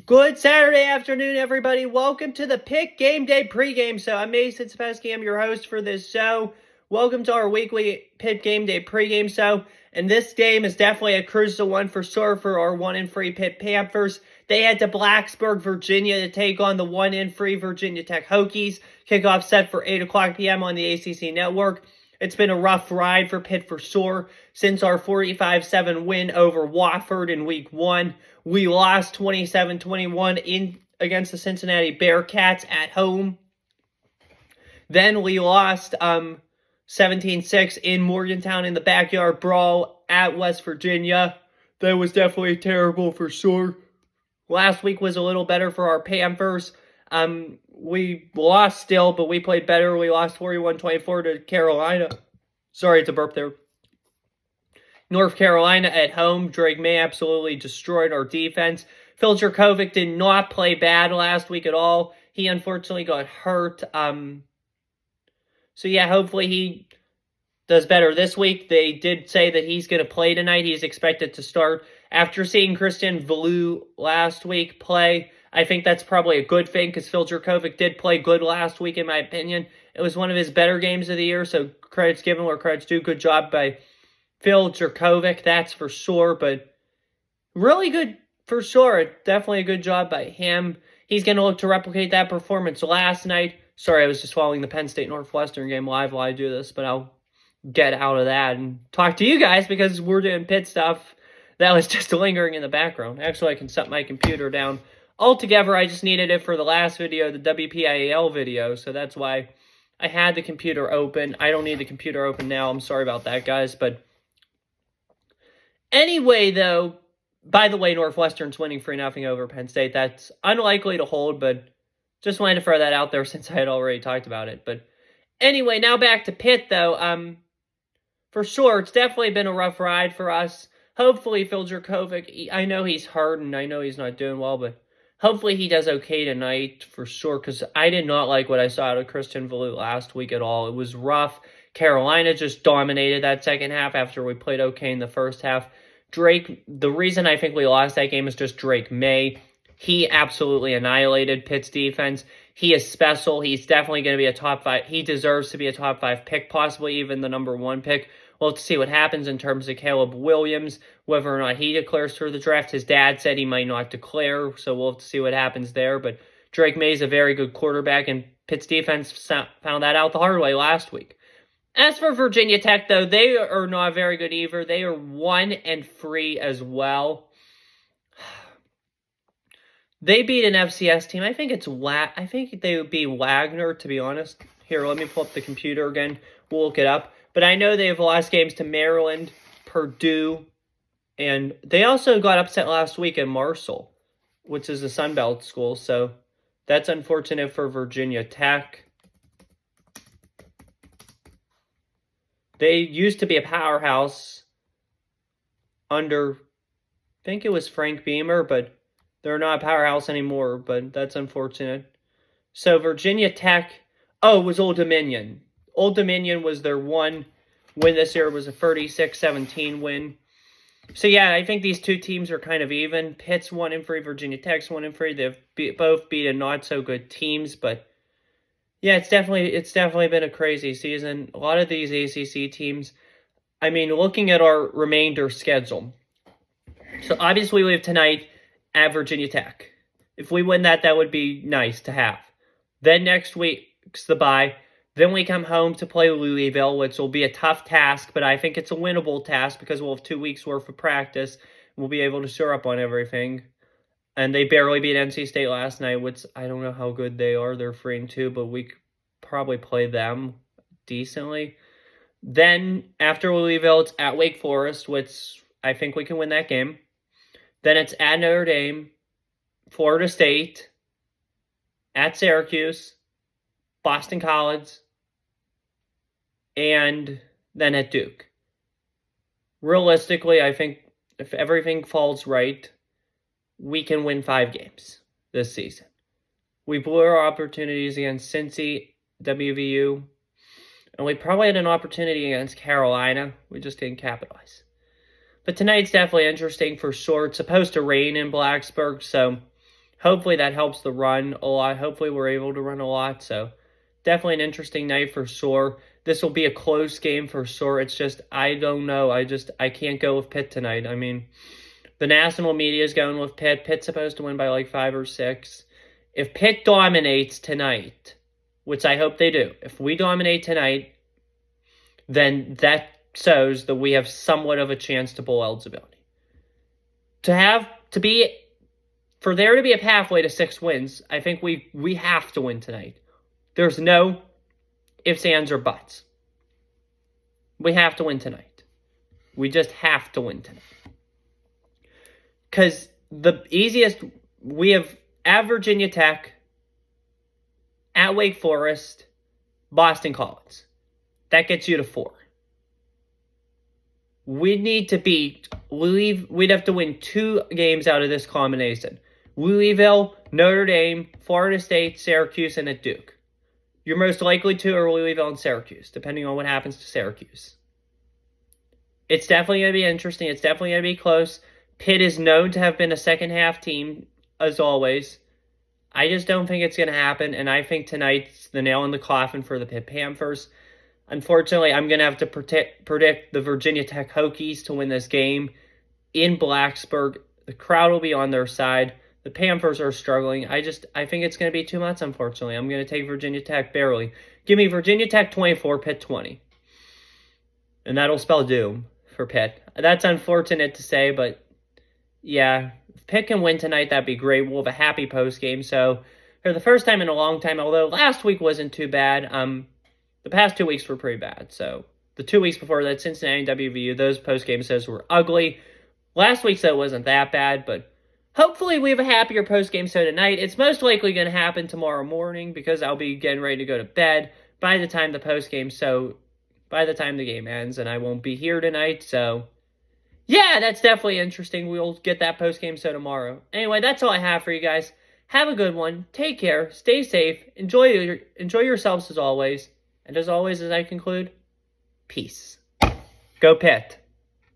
Good Saturday afternoon, everybody. Welcome to the Pitt Game Day pregame. So I'm Mason Spesky. I'm your host for this show. Welcome to our weekly Pitt Game Day pregame show. And this game is definitely a crucial one for sure for our 1-3 Pitt Panthers. They head to Blacksburg, Virginia to take on the 1-3 Virginia Tech Hokies. Kickoff set for 8 o'clock p.m. on the ACC network. It's been a rough ride for Pitt for sure since our 45-7 win over Wofford in week 1. We lost 27-21 against the Cincinnati Bearcats at home. Then we lost 17-6 in Morgantown in the backyard brawl at West Virginia. That was definitely terrible for sure. Last week was a little better for our Panthers. We lost still, but we played better. We lost 41-24 to Carolina. Sorry, it's a burp there. North Carolina at home. Drake May absolutely destroyed our defense. Phil Jurkovec did not play bad last week at all. He unfortunately got hurt. So yeah, hopefully he does better this week. They did say that he's going to play tonight. He's expected to start. After seeing Christian Veilleux last week play, I think that's probably a good thing because Phil Jurkovec did play good last week, in my opinion. It was one of his better games of the year, so credit's given where credit's due. Good job by Phil Jurkovec, that's for sure, but really good for sure. Definitely a good job by him. He's going to look to replicate that performance last night. Sorry, I was just following the Penn State Northwestern game live while I do this, but I'll get out of that and talk to you guys because we're doing Pitt stuff. That was just lingering in the background. Actually, I can set my computer down altogether. I just needed it for the last video, the WPIAL video, so that's why I had the computer open. I don't need the computer open now. I'm sorry about that, guys, but anyway, though, by the way, Northwestern's winning 3-0 over Penn State. That's unlikely to hold, but just wanted to throw that out there since I had already talked about it. But anyway, now back to Pitt, though. For sure, it's definitely been a rough ride for us. Hopefully, Phil Jurkovec, I know he's hurt and I know he's not doing well, but hopefully he does okay tonight for sure, because I did not like what I saw out of Christian Veilleux last week at all. It was rough. Carolina just dominated that second half after we played okay in the first half. Drake, the reason I think we lost that game is just Drake May. He absolutely annihilated Pitt's defense. He is special. He's definitely going to be a top 5. He deserves to be a top 5 pick, possibly even the number 1 pick. We'll have to see what happens in terms of Caleb Williams, whether or not he declares for the draft. His dad said he might not declare, so we'll have to see what happens there. But Drake May is a very good quarterback, and Pitt's defense found that out the hard way last week. As for Virginia Tech, though, they are not very good either. They are 1-3 as well. They beat an FCS team. I think they would be Wagner, to be honest. Here, let me pull up the computer again. We'll look it up. But I know they've lost games to Maryland, Purdue, and they also got upset last week at Marshall, which is a Sun Belt school. So that's unfortunate for Virginia Tech. They used to be a powerhouse under, I think it was Frank Beamer, but they're not a powerhouse anymore, but that's unfortunate. So Virginia Tech, it was Old Dominion. Old Dominion was their one win this year. It was a 36-17 win. So yeah, I think these two teams are kind of even. Pitt's 1-3, Virginia Tech's 1-3. They've both beaten not so good teams, but yeah, it's definitely been a crazy season. A lot of these ACC teams, I mean, looking at our remainder schedule. So obviously we have tonight at Virginia Tech. If we win that, that would be nice to have. Then next week's the bye. Then we come home to play Louisville, which will be a tough task, but I think it's a winnable task because we'll have 2 weeks worth of practice. We'll be able to shore up on everything. And they barely beat NC State last night, which I don't know how good they are. They're 3-2, but we could probably play them decently. Then after Louisville, it's at Wake Forest, which I think we can win that game. Then it's at Notre Dame, Florida State, at Syracuse, Boston College, and then at Duke. Realistically, I think if everything falls right, we can win 5 games this season. We blew our opportunities against Cincy, WVU, and we probably had an opportunity against Carolina. We just didn't capitalize. But tonight's definitely interesting for sure. It's supposed to rain in Blacksburg, so Hopefully that helps the run a lot. Hopefully we're able to run a lot. So definitely an interesting night for sure. This will be a close game for sure. It's just, I don't know. I can't go with Pitt tonight. I mean, the national media is going with Pitt. Pitt's supposed to win by like 5 or 6. If Pitt dominates tonight, which I hope they do, if we dominate tonight, then that shows that we have somewhat of a chance to bowl eligibility. For there to be a pathway to 6 wins, I think we have to win tonight. There's no ifs, ands, or buts. We have to win tonight. We just have to win tonight. Because the easiest, we have at Virginia Tech, at Wake Forest, Boston College. That gets you to 4. We'd have to win 2 games out of this combination. Louisville, Notre Dame, Florida State, Syracuse, and at Duke. Your most likely 2 are Louisville and Syracuse, depending on what happens to Syracuse. It's definitely going to be interesting. It's definitely going to be close. Pitt is known to have been a second-half team, as always. I just don't think it's going to happen, and I think tonight's the nail in the coffin for the Pitt Panthers. Unfortunately, I'm going to have to predict the Virginia Tech Hokies to win this game in Blacksburg. The crowd will be on their side. The Panthers are struggling. I think it's going to be too much, unfortunately. I'm going to take Virginia Tech barely. Give me Virginia Tech 24, Pitt 20. And that'll spell doom for Pitt. That's unfortunate to say, but yeah, if Pitt can win tonight, that'd be great. We'll have a happy postgame. So for the first time in a long time, although last week wasn't too bad, the past 2 weeks were pretty bad. So the 2 weeks before that, Cincinnati and WVU, those postgame shows were ugly. Last week's show wasn't that bad, but hopefully we have a happier postgame show tonight. It's most likely going to happen tomorrow morning because I'll be getting ready to go to bed by the time the game ends, and I won't be here tonight. So yeah, that's definitely interesting. We'll get that postgame show tomorrow. Anyway, that's all I have for you guys. Have a good one. Take care. Stay safe. Enjoy yourselves as always. And as always, as I conclude, peace. Go Pitt.